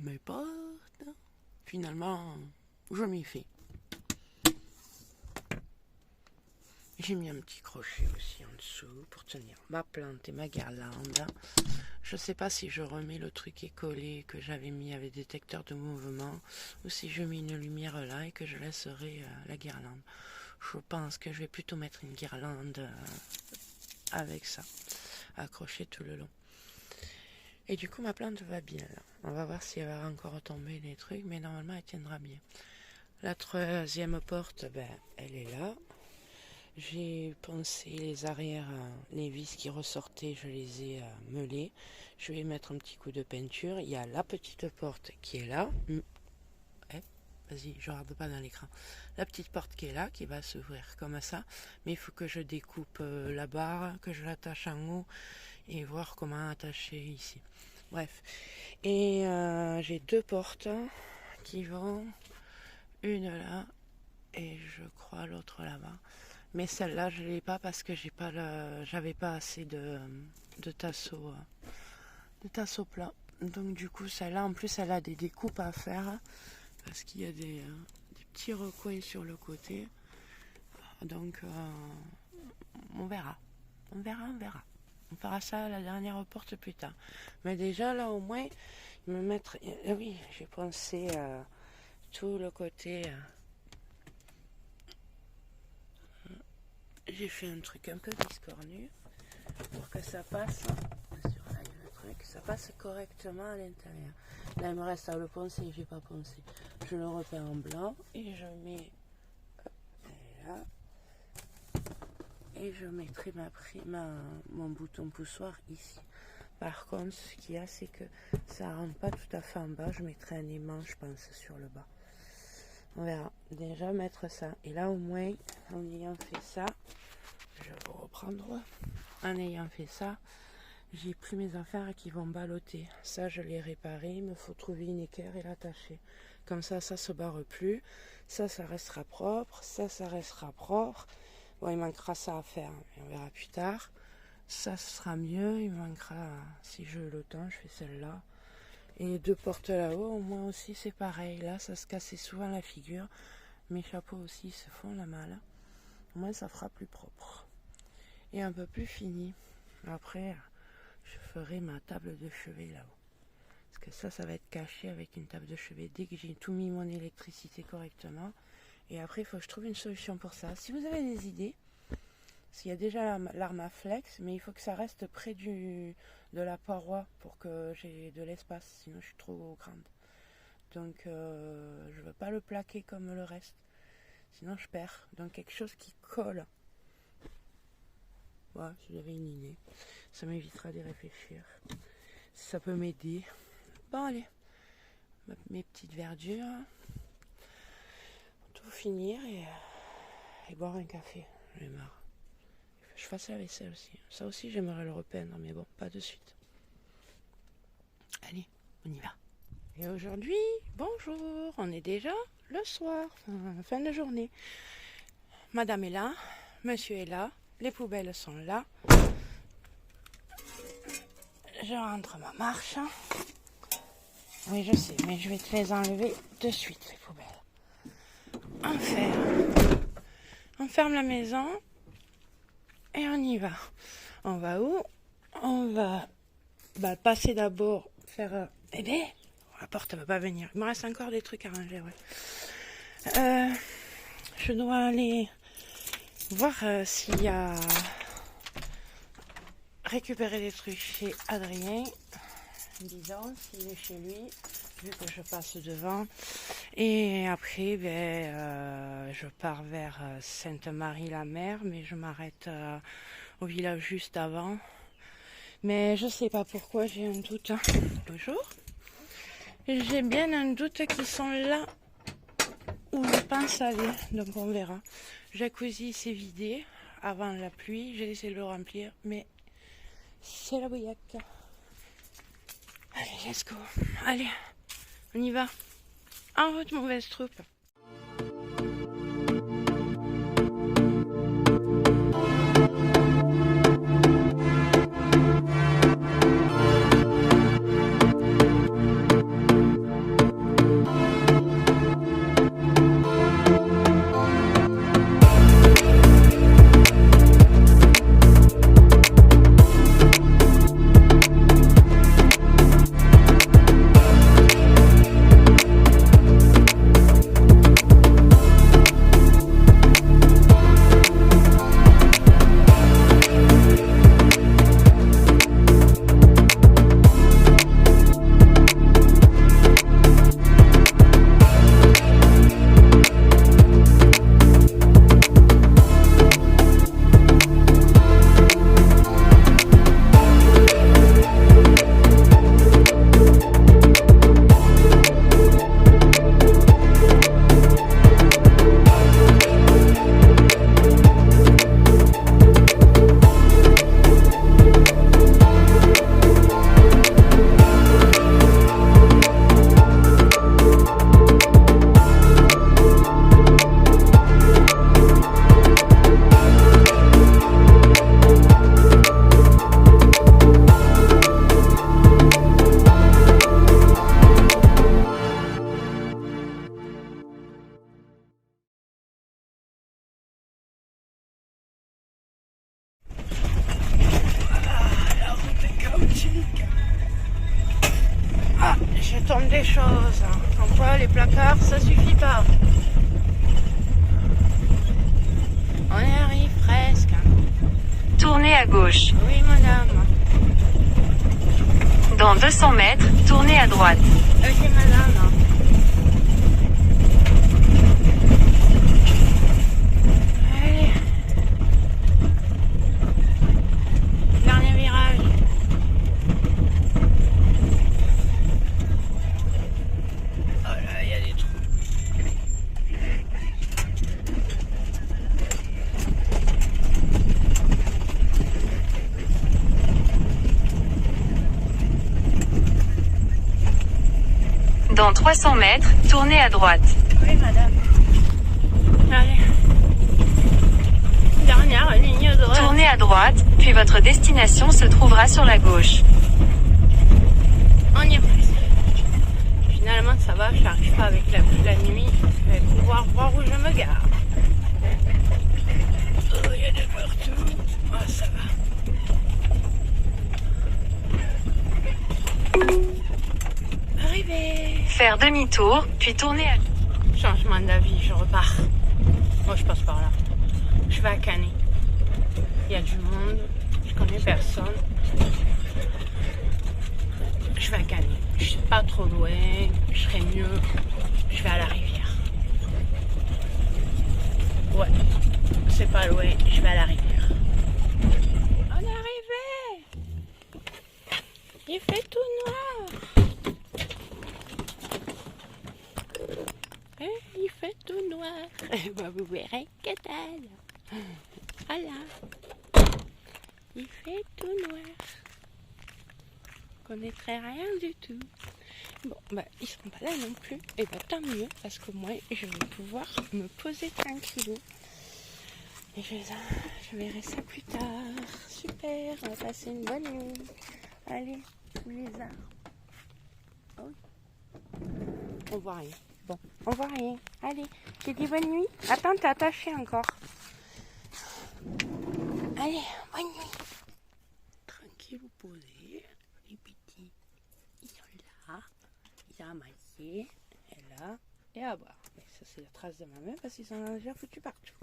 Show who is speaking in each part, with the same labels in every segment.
Speaker 1: mes portes. Finalement, je m'y fais. J'ai mis un petit crochet aussi en dessous pour tenir ma plante et ma guirlande. Je sais pas si je remets le truc écollé que j'avais mis avec détecteur de mouvement ou si je mets une lumière là et que je laisserai la guirlande. Je pense que je vais plutôt mettre une guirlande avec ça, accrochée tout le long. Et du coup, ma plante va bien là. On va voir si elle va encore retomber les trucs, mais normalement elle tiendra bien. La troisième porte, elle est là. J'ai poncé les arrières, les vis qui ressortaient, je les ai meulées. Je vais mettre un petit coup de peinture. Il y a la petite porte qui est là. Vas-y, je regarde pas dans l'écran. La petite porte qui est là, qui va s'ouvrir comme ça. Mais il faut que je découpe la barre, que je l'attache en haut et voir comment attacher ici. Bref. Et j'ai deux portes qui vont, une là et je crois l'autre là-bas. Mais celle-là, je ne l'ai pas parce que j'avais pas assez de tasseaux plats. Donc du coup, celle-là, en plus, elle a des découpes à faire parce qu'il y a des petits recoins sur le côté. Donc, on verra. On fera ça à la dernière porte plus tard. Mais déjà, là, au moins, me mettre... Oui, j'ai pensé tout le côté... J'ai fait un truc un peu biscornu pour que ça passe ça passe correctement à l'intérieur. Là il me reste à le poncer, j'ai pas poncé. Je le repeins en blanc et je mets là et je mettrai mon bouton poussoir ici. Par contre, ce qu'il y a, c'est que ça rentre pas tout à fait en bas. Je mettrai un aimant, je pense, sur le bas. On verra. Déjà mettre ça. Et là, au moins, en ayant fait ça, je vais vous reprendre. En ayant fait ça, j'ai pris mes affaires qui vont balloter. Ça, je l'ai réparé. Il me faut trouver une équerre et l'attacher. Comme ça se barre plus. Ça restera propre. Ça restera propre. Bon, il manquera ça à faire. Mais on verra plus tard. Ça, ce sera mieux. Il manquera, si je le temps, je fais celle-là. Et les deux portes là-haut, au moins aussi, c'est pareil. Là, ça se cassait souvent la figure. Mes chapeaux aussi se font la malle. Au moins, ça fera plus propre. Et un peu plus fini. Après, je ferai ma table de chevet là-haut. Parce que ça va être caché avec une table de chevet. Dès que j'ai tout mis mon électricité correctement. Et après, il faut que je trouve une solution pour ça. Si vous avez des idées, s'il y a déjà l'Armaflex, mais il faut que ça reste près de la paroi pour que j'ai de l'espace, sinon je suis trop grande. Donc je veux pas le plaquer comme le reste, sinon je perds. Donc quelque chose qui colle. Voilà, si j'avais une idée, ça m'évitera d'y réfléchir. Ça peut m'aider. Bon allez, mes petites verdures. Tout finir et boire un café. J'en ai marre. Je fasse la vaisselle aussi. Ça aussi, j'aimerais le repeindre, mais bon, pas de suite. Allez, on y va. Et aujourd'hui, bonjour, on est déjà le soir, fin de journée. Madame est là, monsieur est là, les poubelles sont là. Je rentre ma marche. Oui, je sais, mais je vais te les enlever de suite, les poubelles. On ferme la maison. Et on y va. On va où? On va passer d'abord faire... la porte ne va pas venir. Il me reste encore des trucs à ranger, ouais. Je dois aller voir s'il y a récupérer des trucs chez Adrien. Disons, s'il est chez lui, vu que je passe devant. Et après, je pars vers Sainte-Marie-la-Mer, mais je m'arrête au village juste avant. Mais je sais pas pourquoi, j'ai un doute. Bonjour. J'ai bien un doute qu'ils sont là où je pense aller, donc on verra. Jacuzzi s'est vidé avant la pluie, j'ai essayé de le remplir, mais c'est la bouillaque. Allez, let's go. Allez, on y va. En route, mauvaise troupe. je tombe des choses. Comme quoi, les placards, ça suffit pas. On y arrive presque.
Speaker 2: Tournez à gauche.
Speaker 1: Oui, madame.
Speaker 2: Dans 200 mètres, tournez à droite.
Speaker 1: Ok, madame. Allez. Dernier virage. Oh là, il y a des trous.
Speaker 2: Dans 300 mètres, tournez à droite.
Speaker 1: Oui, madame. Allez. Dernière ligne droite.
Speaker 2: Tournez à droite, puis votre destination se trouvera sur la gauche.
Speaker 1: On y est presque. Finalement, ça va, je n'arrive pas avec la nuit. Je vais pouvoir voir où je me gare. Oh, il y a des partout. Oh, ça va. Arrivé.
Speaker 2: Faire demi-tour, puis tourner à...
Speaker 1: Changement d'avis, je repars. Moi, je passe par là. Je vais à Canet. Il y a du monde. Je connais personne. Je vais à Canet. Je suis pas trop loin. Je serai mieux. Je vais à la rivière. Ouais. C'est pas loin. Je vais à la rivière. On est arrivé. Il fait tout noir. Il fait tout noir. Bah, vous verrez que dalle. Voilà. Il fait tout noir. Je connaîtrai rien du tout. Bon, bah, ils seront pas là non plus. Et bah, tant mieux, parce qu'au moins, je vais pouvoir me poser tranquillou. Et je verrai ça plus tard. Super, on va passer une bonne nuit. Allez, les arbres. Oh. On voit rien. Bon, on voit rien. Allez, j'ai dit bonne nuit. Attends, t'es attaché encore. Allez, bonne nuit. Tranquille, vous posez. Les petits, ils sont là. Ils ont amassé. Et là, et à boire. Mais ça, c'est la trace de ma main parce qu'ils en ont déjà foutu partout.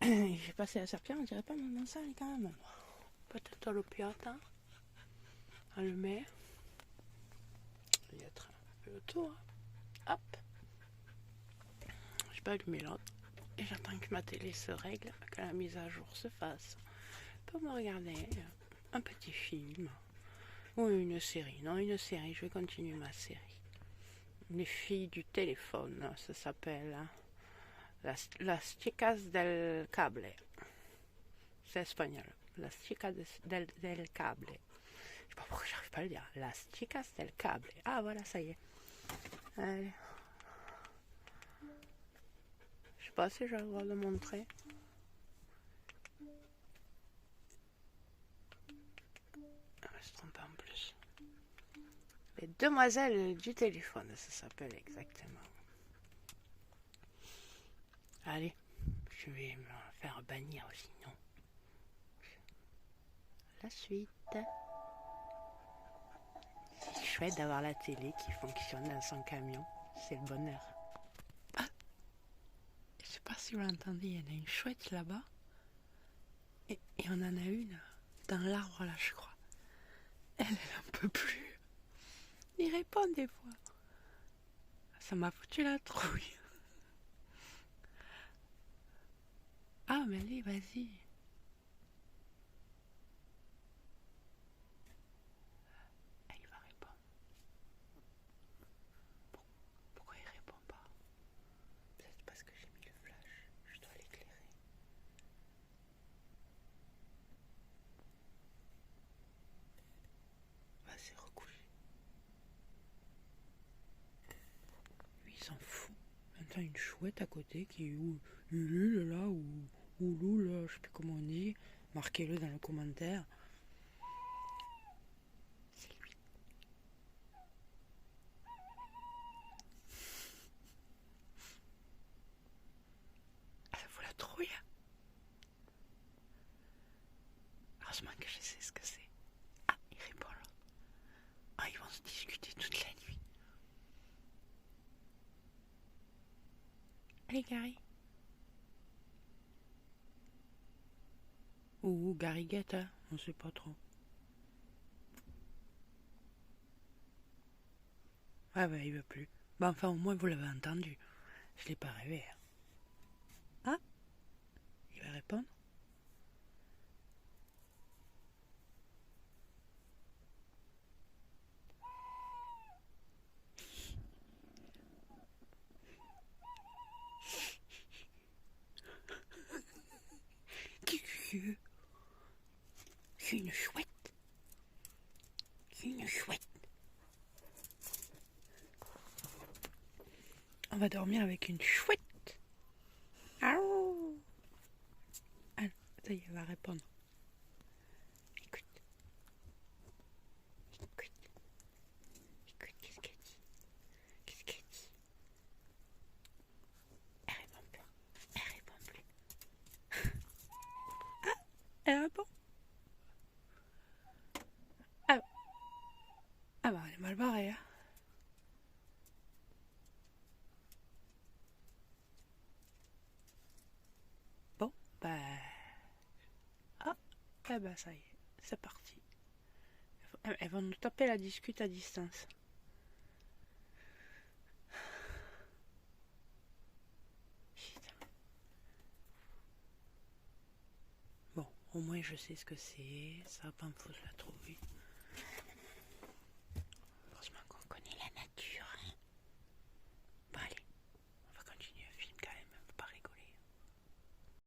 Speaker 1: J'ai passé la serpillère, on dirait pas maman, ça elle est quand même. Peut-être à l'opiate, hein. On le met. Il y a un peu autour. Hein. Hop. Je vais allumer l'autre. Et j'attends que ma télé se règle, que la mise à jour se fasse. Pour me regarder un petit film. Ou une série. Non, une série. Je vais continuer ma série. Les filles du téléphone. Ça s'appelle Las chicas del cable. C'est espagnol. Las chicas del cable. Je sais pas pourquoi j'arrive pas à le dire. Las chicas del cable. Ah voilà, ça y est. Allez. Je sais pas si j'ai le droit de montrer. On va se tromper en plus. Les demoiselles du téléphone, ça s'appelle exactement. Allez, je vais me faire bannir sinon. La suite. C'est chouette d'avoir la télé qui fonctionne dans son camion. C'est le bonheur. Ah, je sais pas si vous l'entendez, il y en a une chouette là-bas. Et on en a une dans l'arbre là, je crois. Elle en peut plus. Il répond des fois. Ça m'a foutu la trouille. Ah, mais allez, vas-y. Ah, il va répondre. Pourquoi il répond pas? Peut-être parce que j'ai mis le flash. Je dois l'éclairer. Vas-y, recoucher. Lui, il s'en fout. T'as une chouette à côté qui est Ulule là ou Ouloul, je sais plus comment on dit. Marquez-le dans le commentaire. C'est lui. Ah, ça vaut la trouille. Heureusement que je sais ce que c'est. Ah, il répond là. Ah, ils vont se discuter toute Allez, Gary. Ou Gariguette, hein, on sait pas trop. Ah bah il veut plus. Bah enfin au moins vous l'avez entendu. Je l'ai pas rêvé. Hein. Ah, il va répondre. C'est une chouette. C'est une chouette. On va dormir avec une chouette. Ah, ça y est, elle va répondre. Écoute. Écoute. Écoute, qu'est-ce qu'elle dit? Qu'est-ce qu'elle dit? Elle répond plus. Elle répond plus. Ah, elle répond. Ah bah elle est mal barrée, hein. Bon, bah... Ah, eh bah ça y est, c'est parti. Elles vont nous taper la discute à distance. Bon, au moins je sais ce que c'est, ça va pas me foutre la trouille.